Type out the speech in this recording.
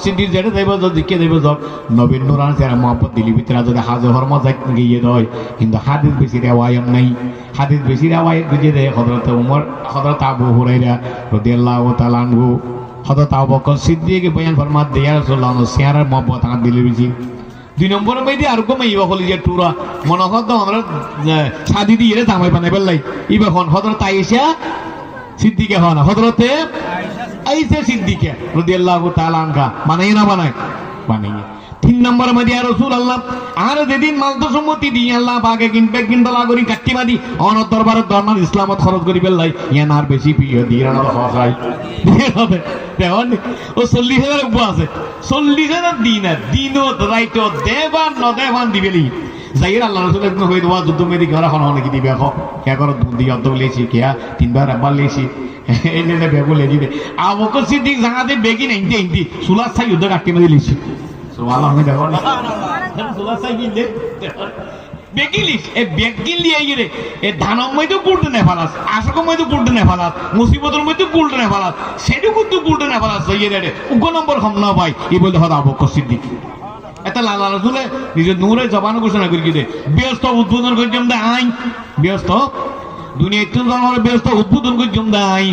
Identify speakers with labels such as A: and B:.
A: সিদ্দিক যেটা যাইব দিকে যাইব যাক নবীন নুরান চেহারা মোহাম্মদ দিলি ভিতরে যদি হাজে হরমা যাই গিয়ে দেয় কিন্তু হাদিস বেশি রেওয়ায়ত নাই হাদিস বেশি রেওয়ায়ত বুঝিয়ে দেয় হযরত উমর হযরত আবু হুরায়রা রাদিয়াল্লাহু তাআলা আনহু হযরত আবু বকর সিদ্দিক বয়ান ফরমাত দিয়া রাসূলুল্লাহ চেহারার মোহাম্মত আন দিলি বেশি দুই নম্বরের মধ্যে আর কমে ইবা হলি যে টুরা মনে হতো আমরা শাদি দিয়ে জামাই বানাই ফেললাই ইবা হন হযরত আয়েশা সিদ্দিকে হন হযরতে আয়েশা সিদ্দিকে রাদিয়াল্লাহু তাআলা আনহা বানাই না বানাই বানাই তিন নম্বর মধ্যে রাসূলুল্লাহ আর যেদিন মালতো সম্মতি দিয়ে আল্লাহ পাকে কিনবে লাগরি কাটি মাদি অন দরবারের ধর্ম ইসলামত খরচ করি ফেললাই ইয়ান আর বেশি প্রিয় দিয়ে না হয় হবে দেখুন ও 40,000 উপর আছে 40,000 দিনত রাইতো দেবান ন দেবান দিবেলি যাইর আল্লাহ রাসূলের কোন হই দোয়া যুদ্ধ মেদি করা হন নাকি দিবে এখন কে করো দিয়ে অত লেছি কে তিনবার একবার লেছি এই নে বেগু লেজি দে আবু বকর সিদ্দিক জাহাতে বেগি নাই সুলা সাই যুদ্ধ কাটি মাদি লেছি সুবহানাল্লাহ আমি দেখো না সুলা সাই কি দে বেগিলিস এ বেগিলি আইরে এ ধানম মইতো কুলতে না ফালাস আশক মইতো কুলতে না ফালাস মুসিবতের মইতো কুলতে না ফালাস সেটু কুলতে কুলতে না ফালাস ইয়ে রে উগ নম্বর হম না ভাই এই বলতে হদা আবু বকর সিদ্দিক এটা লালা রাসূলে নিজে নূরে জবান ঘোষণা করে কি দে ব্যস্ত উদ্বোধন করে জমদা আই ব্যস্ত দুনিয়া ইত্তু জনরে ব্যস্ত উদ্বোধন করে জমদা আই